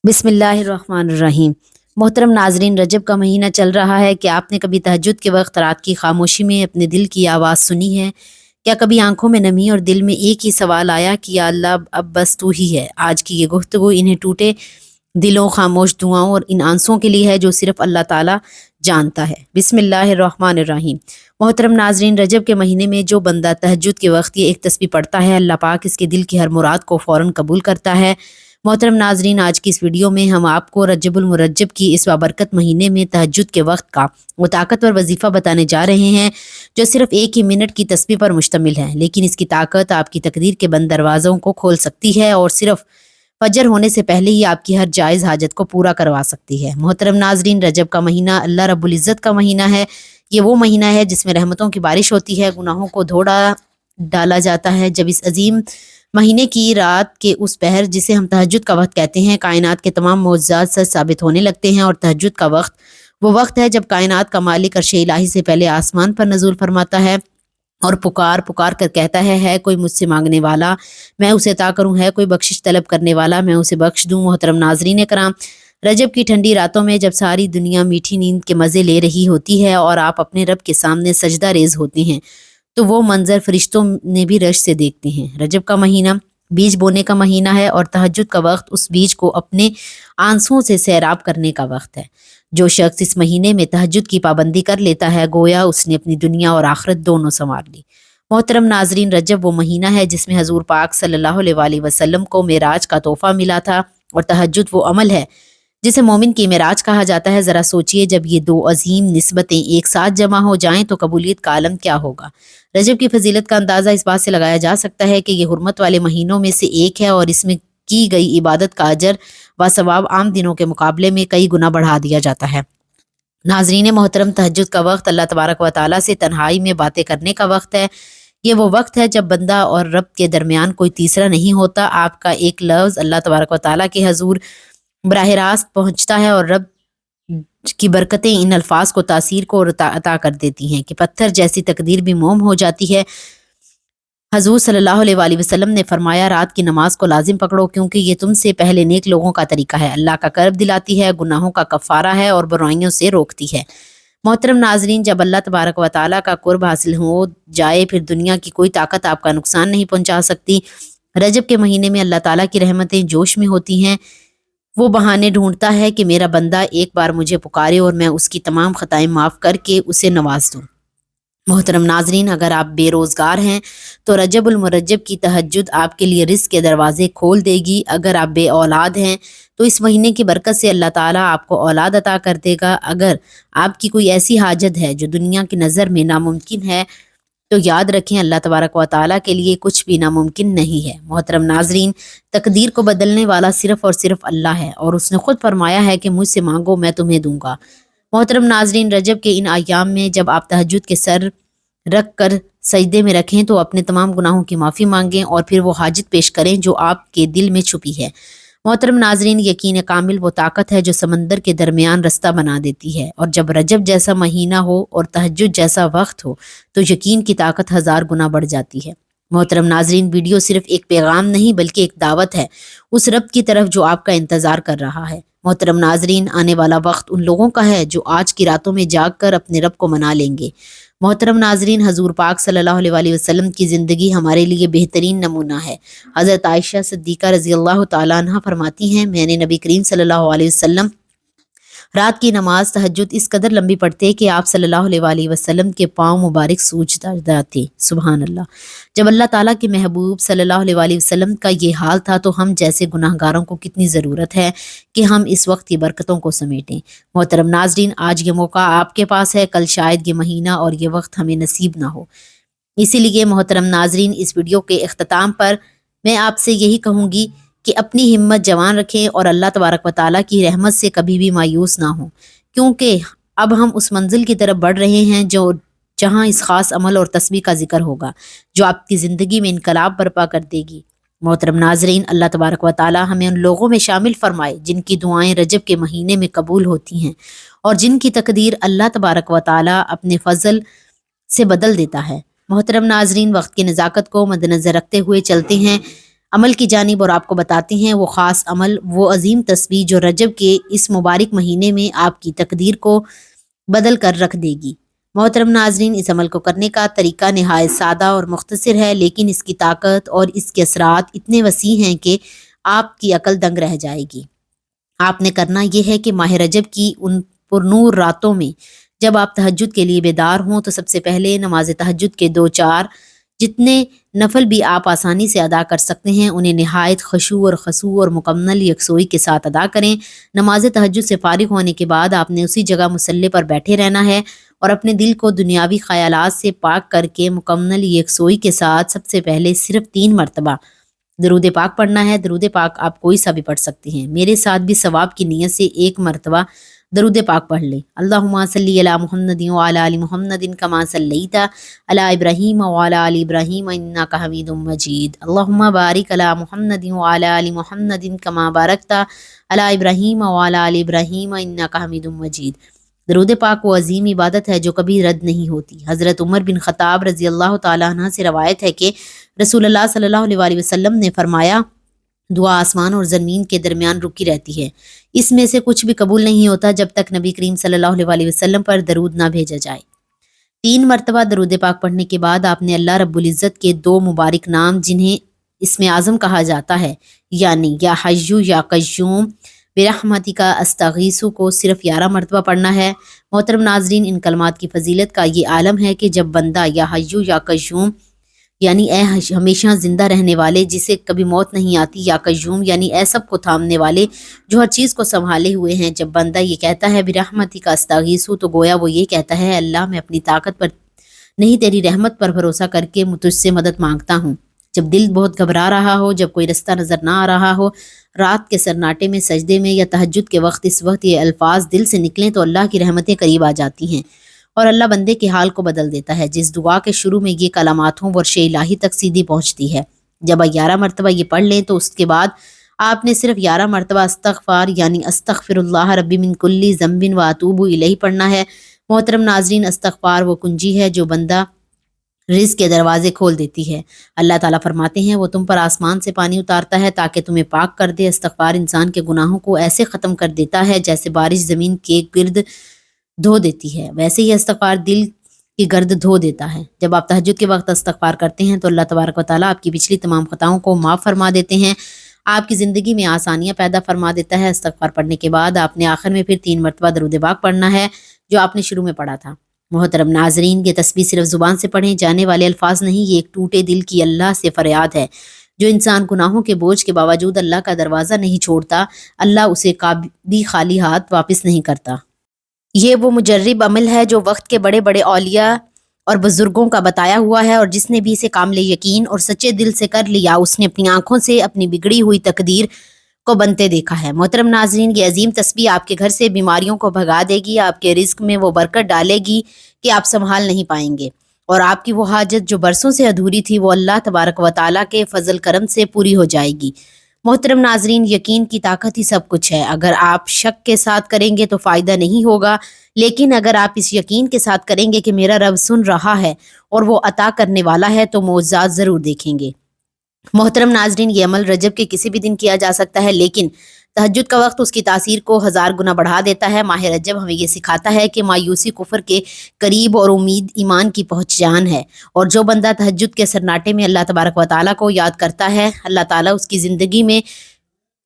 بسم اللہ الرحمن الرحیم۔ محترم ناظرین، رجب کا مہینہ چل رہا ہے۔ کیا آپ نے کبھی تہجد کے وقت رات کی خاموشی میں اپنے دل کی آواز سنی ہے؟ کیا کبھی آنکھوں میں نمی اور دل میں ایک ہی سوال آیا کہ یا اللہ اب بس تو ہی ہے؟ آج کی یہ گفتگو انہیں ٹوٹے دلوں، خاموش دعاؤں اور ان آنسوں کے لیے ہے جو صرف اللہ تعالیٰ جانتا ہے۔ بسم اللہ الرحمن الرحیم۔ محترم ناظرین، رجب کے مہینے میں جو بندہ تہجد کے وقت یہ ایک تسبیح پڑھتا ہے، اللہ پاک اس کے دل کی ہر مراد کو فوراً قبول کرتا ہے۔ محترم ناظرین، آج کی اس ویڈیو میں ہم آپ کو رجب المرجب کی اس بابرکت مہینے میں تہجد کے وقت کا وہ طاقتور وظیفہ بتانے جا رہے ہیں جو صرف 1 ہی منٹ کی تسبیح پر مشتمل ہے، لیکن اس کی طاقت آپ کی تقدیر کے بند دروازوں کو کھول سکتی ہے اور صرف فجر ہونے سے پہلے ہی آپ کی ہر جائز حاجت کو پورا کروا سکتی ہے۔ محترم ناظرین، رجب کا مہینہ اللہ رب العزت کا مہینہ ہے۔ یہ وہ مہینہ ہے جس میں رحمتوں کی بارش ہوتی ہے، گناہوں کو دھو ڈالا جاتا ہے۔ جب اس عظیم مہینے کی رات کے اس پہر جسے ہم تہجد کا وقت کہتے ہیں، کائنات کے تمام معجزات سچ ثابت ہونے لگتے ہیں، اور تہجد کا وقت وہ وقت ہے جب کائنات کا مالک عرش الہی سے پہلے آسمان پر نزول فرماتا ہے اور پکار کر کہتا ہے کوئی مجھ سے مانگنے والا میں اسے عطا کروں، ہے کوئی بخشش طلب کرنے والا میں اسے بخش دوں۔ محترم ناظرین کرام، رجب کی ٹھنڈی راتوں میں جب ساری دنیا میٹھی نیند کے مزے لے رہی ہوتی ہے اور آپ اپنے رب کے سامنے سجدہ ریز ہوتے ہیں، تو وہ منظر فرشتوں نے بھی رشک سے دیکھتے ہیں۔ رجب کا مہینہ بیج بونے کا مہینہ ہے اور تہجد کا وقت اس بیج کو اپنے آنسوؤں سے سیراب کرنے کا وقت ہے۔ جو شخص اس مہینے میں تہجد کی پابندی کر لیتا ہے، گویا اس نے اپنی دنیا اور آخرت دونوں سنوار لی۔ محترم ناظرین، رجب وہ مہینہ ہے جس میں حضور پاک صلی اللہ علیہ وآلہ وسلم کو معراج کا تحفہ ملا تھا، اور تہجد وہ عمل ہے جسے مومن کی معراج کہا جاتا ہے۔ ذرا سوچئے، جب یہ دو عظیم نسبتیں ایک ساتھ جمع ہو جائیں تو قبولیت کا عالم کیا ہوگا۔ رجب کی فضیلت کا اندازہ اس بات سے لگایا جا سکتا ہے کہ یہ حرمت والے مہینوں میں سے ایک ہے اور اس میں کی گئی عبادت کا اجر و ثواب عام دنوں کے مقابلے میں کئی گنا بڑھا دیا جاتا ہے۔ ناظرین محترم، تہجد کا وقت اللہ تبارک و تعالیٰ سے تنہائی میں باتیں کرنے کا وقت ہے۔ یہ وہ وقت ہے جب بندہ اور رب کے درمیان کوئی تیسرا نہیں ہوتا۔ آپ کا ایک لفظ اللہ تبارک و تعالیٰ کے حضور براہ راست پہنچتا ہے اور رب کی برکتیں ان الفاظ کو تاثیر کو عطا کر دیتی ہیں کہ پتھر جیسی تقدیر بھی موم ہو جاتی ہے۔ حضور صلی اللہ علیہ وآلہ وسلم نے فرمایا، رات کی نماز کو لازم پکڑو کیونکہ یہ تم سے پہلے نیک لوگوں کا طریقہ ہے، اللہ کا کرب دلاتی ہے، گناہوں کا کفارہ ہے اور برائیوں سے روکتی ہے۔ محترم ناظرین، جب اللہ تبارک و تعالیٰ کا قرب حاصل ہو جائے پھر دنیا کی کوئی طاقت آپ کا نقصان نہیں پہنچا سکتی۔ رجب کے مہینے میں اللہ تعالیٰ کی رحمتیں جوش میں ہوتی ہیں۔ وہ بہانے ڈھونڈتا ہے کہ میرا بندہ ایک بار مجھے پکارے اور میں اس کی تمام خطائیں معاف کر کے اسے نواز دوں۔ محترم ناظرین، اگر آپ بے روزگار ہیں تو رجب المرجب کی تہجد آپ کے لیے رزق کے دروازے کھول دے گی۔ اگر آپ بے اولاد ہیں تو اس مہینے کی برکت سے اللہ تعالیٰ آپ کو اولاد عطا کر دے گا۔ اگر آپ کی کوئی ایسی حاجت ہے جو دنیا کی نظر میں ناممکن ہے تو یاد رکھیں اللہ تبارک و تعالیٰ کے لیے کچھ بھی ناممکن نہیں ہے۔ محترم ناظرین، تقدیر کو بدلنے والا صرف اور صرف اللہ ہے اور اس نے خود فرمایا ہے کہ مجھ سے مانگو میں تمہیں دوں گا۔ محترم ناظرین، رجب کے ان ایام میں جب آپ تہجد کے سر رکھ کر سجدے میں رکھیں تو اپنے تمام گناہوں کی معافی مانگیں اور پھر وہ حاجت پیش کریں جو آپ کے دل میں چھپی ہے۔ محترم ناظرین، یقین کامل وہ طاقت ہے جو سمندر کے درمیان رستہ بنا دیتی ہے، اور جب رجب جیسا مہینہ ہو اور تہجد جیسا وقت ہو تو یقین کی طاقت 1000 گنا بڑھ جاتی ہے۔ محترم ناظرین، ویڈیو صرف ایک پیغام نہیں بلکہ ایک دعوت ہے اس رب کی طرف جو آپ کا انتظار کر رہا ہے۔ محترم ناظرین، آنے والا وقت ان لوگوں کا ہے جو آج کی راتوں میں جاگ کر اپنے رب کو منا لیں گے۔ محترم ناظرین، حضور پاک صلی اللہ علیہ وآلہ وسلم کی زندگی ہمارے لیے بہترین نمونہ ہے۔ حضرت عائشہ صدیقہ رضی اللہ تعالیٰ عنہ فرماتی ہیں، میں نے نبی کریم صلی اللہ علیہ وسلم رات کی نماز تہجد اس قدر لمبی پڑھتے کہ آپ صلی اللہ علیہ وآلہ وسلم کے پاؤں مبارک سوج جاتے۔ سبحان اللہ۔ جب اللہ تعالیٰ کے محبوب صلی اللہ علیہ وآلہ وسلم کا یہ حال تھا تو ہم جیسے گناہ گاروں کو کتنی ضرورت ہے کہ ہم اس وقت کی برکتوں کو سمیٹیں۔ محترم ناظرین، آج یہ موقع آپ کے پاس ہے، کل شاید یہ مہینہ اور یہ وقت ہمیں نصیب نہ ہو۔ اسی لیے محترم ناظرین، اس ویڈیو کے اختتام پر میں آپ سے یہی کہوں گی کہ اپنی ہمت جوان رکھیں اور اللہ تبارک و تعالیٰ کی رحمت سے کبھی بھی مایوس نہ ہوں، کیونکہ اب ہم اس منزل کی طرف بڑھ رہے ہیں جہاں اس خاص عمل اور تسبیح کا ذکر ہوگا جو آپ کی زندگی میں انقلاب برپا کر دے گی۔ محترم ناظرین، اللہ تبارک و تعالیٰ ہمیں ان لوگوں میں شامل فرمائے جن کی دعائیں رجب کے مہینے میں قبول ہوتی ہیں اور جن کی تقدیر اللہ تبارک و تعالیٰ اپنے فضل سے بدل دیتا ہے۔ محترم ناظرین، وقت کی نزاکت کو مد نظر رکھتے ہوئے چلتے ہیں۔ عمل کی جانب اور آپ کو بتاتے ہیں وہ خاص عمل، وہ عظیم تسبیح جو رجب کے اس مبارک مہینے میں آپ کی تقدیر کو بدل کر رکھ دے گی۔ محترم ناظرین، اس عمل کو کرنے کا طریقہ نہایت سادہ اور مختصر ہے، لیکن اس کی طاقت اور اس کے اثرات اتنے وسیع ہیں کہ آپ کی عقل دنگ رہ جائے گی۔ آپ نے کرنا یہ ہے کہ ماہ رجب کی ان پرنور راتوں میں جب آپ تہجد کے لیے بیدار ہوں تو سب سے پہلے نماز تہجد کے 2-4 جتنے نفل بھی آپ آسانی سے ادا کر سکتے ہیں انہیں نہایت خشوع اور خضوع اور مکمل یکسوئی کے ساتھ ادا کریں۔ نماز تہجد سے فارغ ہونے کے بعد آپ نے اسی جگہ مصلی پر بیٹھے رہنا ہے اور اپنے دل کو دنیاوی خیالات سے پاک کر کے مکمل یکسوئی کے ساتھ سب سے پہلے صرف 3 مرتبہ درود پاک پڑھنا ہے۔ درود پاک آپ کوئی سا بھی پڑھ سکتے ہیں، میرے ساتھ بھی ثواب کی نیت سے 1 مرتبہ درود پاک پڑھ لیں۔ اللہم صلی علی محمد وعلی آل محمد کما صلیت علی ابراہیم وعلی آل ابراہیم انک حمید مجید۔ اللہم بارک علی محمد وعلی آل محمد کما بارکت علی ابراہیم وعلی آل ابراہیم انک حمید مجید۔ درود پاک وہ عظیم عبادت ہے جو کبھی رد نہیں ہوتی۔ حضرت عمر بن خطاب رضی اللہ تعالیٰ عنہ سے روایت ہے کہ رسول اللہ صلی اللہ علیہ وسلم نے فرمایا، دعا آسمان اور زمین کے درمیان رکی رہتی ہے، اس میں سے کچھ بھی قبول نہیں ہوتا جب تک نبی کریم صلی اللہ علیہ وسلم پر درود نہ بھیجا جائے۔ 3 مرتبہ درود پاک پڑھنے کے بعد آپ نے اللہ رب العزت کے 2 مبارک نام جنہیں اسم اعظم کہا جاتا ہے، یعنی یا حیو یا قیوم برحمتک استغیث کو صرف 11 مرتبہ پڑھنا ہے۔ محترم ناظرین، ان کلمات کی فضیلت کا یہ عالم ہے کہ جب بندہ یا حیو یا قیوم یعنی اے ہمیشہ زندہ رہنے والے جسے کبھی موت نہیں آتی، یا قیوم یعنی اے سب کو تھامنے والے جو ہر چیز کو سنبھالے ہوئے ہیں، جب بندہ یہ کہتا ہے برحمتک استغیث تو گویا وہ یہ کہتا ہے اللہ میں اپنی طاقت پر نہیں تیری رحمت پر بھروسہ کر کے تجھ سے مدد مانگتا ہوں۔ جب دل بہت گھبرا رہا ہو، جب کوئی رستہ نظر نہ آ رہا ہو، رات کے سرناٹے میں سجدے میں یا تہجد کے وقت اس وقت یہ الفاظ دل سے نکلیں تو اللہ کی رحمتیں قریب آ جاتی ہیں اور اللہ بندے کے حال کو بدل دیتا ہے۔ جس دعا کے شروع میں یہ کلمات ہوں وہ عرش الہی تک سیدھی پہنچتی ہے۔ جب 11 مرتبہ یہ پڑھ لیں تو اس کے بعد آپ نے صرف 11 مرتبہ استغفار یعنی استغفر اللہ ربی من کل ذنب و اتوب الیہ پڑھنا ہے۔ محترم ناظرین، استغفار وہ کنجی ہے جو بندہ رزق کے دروازے کھول دیتی ہے۔ اللہ تعالیٰ فرماتے ہیں وہ تم پر آسمان سے پانی اتارتا ہے تاکہ تمہیں پاک کر دے۔ استغفار انسان کے گناہوں کو ایسے ختم کر دیتا ہے جیسے بارش زمین کے گرد دھو دیتی ہے، ویسے ہی استغفار دل کی گرد دھو دیتا ہے۔ جب آپ تہجد کے وقت استغفار کرتے ہیں تو اللہ تبارک و تعالیٰ آپ کی پچھلی تمام خطاؤں کو معاف فرما دیتے ہیں، آپ کی زندگی میں آسانیاں پیدا فرما دیتا ہے۔ استغفار پڑھنے کے بعد آپ نے آخر میں پھر 3 مرتبہ درود پاک پڑھنا ہے جو آپ نے شروع میں پڑھا تھا۔ محترم ناظرین، یہ تسبیح صرف زبان سے پڑھے جانے والے الفاظ نہیں، یہ ایک ٹوٹے دل کی اللہ سے فریاد ہے۔ جو انسان گناہوں کے بوجھ کے باوجود اللہ کا دروازہ نہیں چھوڑتا، اللہ اسے کبھی خالی ہاتھ واپس نہیں کرتا۔ یہ وہ مجرب عمل ہے جو وقت کے بڑے بڑے اولیاء اور بزرگوں کا بتایا ہوا ہے، اور جس نے بھی اسے کامل یقین اور سچے دل سے کر لیا اس نے اپنی آنکھوں سے اپنی بگڑی ہوئی تقدیر کو بنتے دیکھا ہے۔ محترم ناظرین، یہ عظیم تسبیح آپ کے گھر سے بیماریوں کو بھگا دے گی، آپ کے رزق میں وہ برکت ڈالے گی کہ آپ سنبھال نہیں پائیں گے، اور آپ کی وہ حاجت جو برسوں سے ادھوری تھی وہ اللہ تبارک و تعالیٰ کے فضل کرم سے پوری ہو جائے گی۔ محترم ناظرین، یقین کی طاقت ہی سب کچھ ہے۔ اگر آپ شک کے ساتھ کریں گے تو فائدہ نہیں ہوگا، لیکن اگر آپ اس یقین کے ساتھ کریں گے کہ میرا رب سن رہا ہے اور وہ عطا کرنے والا ہے تو معجزات ضرور دیکھیں گے۔ محترم ناظرین، یہ عمل رجب کے کسی بھی دن کیا جا سکتا ہے، لیکن تہجد کا وقت اس کی تاثیر کو 1000 گنا بڑھا دیتا ہے۔ ماہ رجب ہمیں یہ سکھاتا ہے کہ مایوسی کفر کے قریب اور امید ایمان کی پہنچ جان ہے، اور جو بندہ تہجد کے سرناٹے میں اللہ تبارک و تعالیٰ کو یاد کرتا ہے، اللہ تعالیٰ اس کی زندگی میں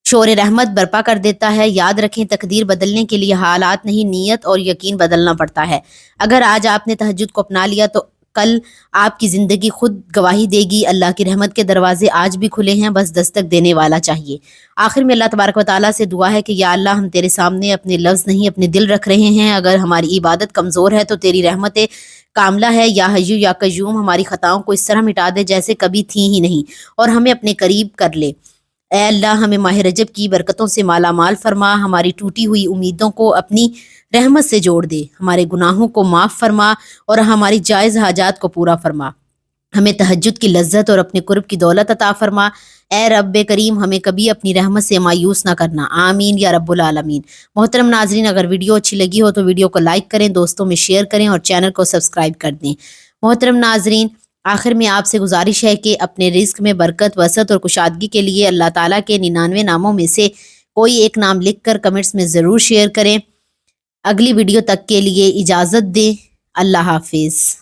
شور رحمت برپا کر دیتا ہے۔ یاد رکھیں، تقدیر بدلنے کے لیے حالات نہیں، نیت اور یقین بدلنا پڑتا ہے۔ اگر آج آپ نے تہجد کو اپنا لیا تو کل آپ کی زندگی خود گواہی دے گی۔ اللہ کی رحمت کے دروازے آج بھی کھلے ہیں، بس دستک دینے والا چاہیے۔ آخر میں اللہ تبارک و تعالیٰ سے دعا ہے کہ یا اللہ، ہم تیرے سامنے اپنے لفظ نہیں اپنے دل رکھ رہے ہیں، اگر ہماری عبادت کمزور ہے تو تیری رحمت کاملہ ہے، یا حیو یا قیوم ہماری خطاؤں کو اس طرح مٹا دے جیسے کبھی تھیں ہی نہیں، اور ہمیں اپنے قریب کر لے۔ اے اللہ، ہمیں ماہ رجب کی برکتوں سے مالا مال فرما، ہماری ٹوٹی ہوئی امیدوں کو اپنی رحمت سے جوڑ دے، ہمارے گناہوں کو معاف فرما اور ہماری جائز حاجات کو پورا فرما، ہمیں تہجد کی لذت اور اپنے قرب کی دولت عطا فرما۔ اے رب کریم، ہمیں کبھی اپنی رحمت سے مایوس نہ کرنا، آمین یا رب العالمین۔ محترم ناظرین، اگر ویڈیو اچھی لگی ہو تو ویڈیو کو لائک کریں، دوستوں میں شیئر کریں اور چینل کو سبسکرائب کر دیں۔ محترم ناظرین، آخر میں آپ سے گزارش ہے کہ اپنے رزق میں برکت، وسعت اور کشادگی کے لیے اللہ تعالیٰ کے 99 ناموں میں سے کوئی ایک نام لکھ کر کمنٹس میں ضرور شیئر کریں۔ اگلی ویڈیو تک کے لیے اجازت دیں۔ اللہ حافظ۔